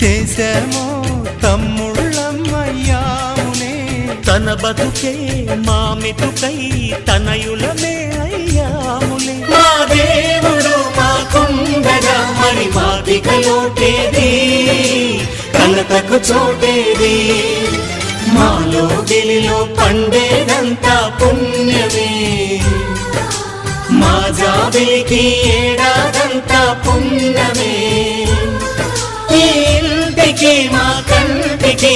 చేశామో తమ్ముళ్ళమ్మయ్యామునే, తన బతుకే మా మెతుకై తనయులమే అయ్యాములే. మా దేవుడు మాకుండగా మరి మాదిక లోటేది, కలతకు చోటేది. మాలో గిలిలో పండేదంతా పుణ్యమే, మా జాబిలికి ఏడాదంతా పుణ్యమే. ఈ ఇంటికి మా కంటికి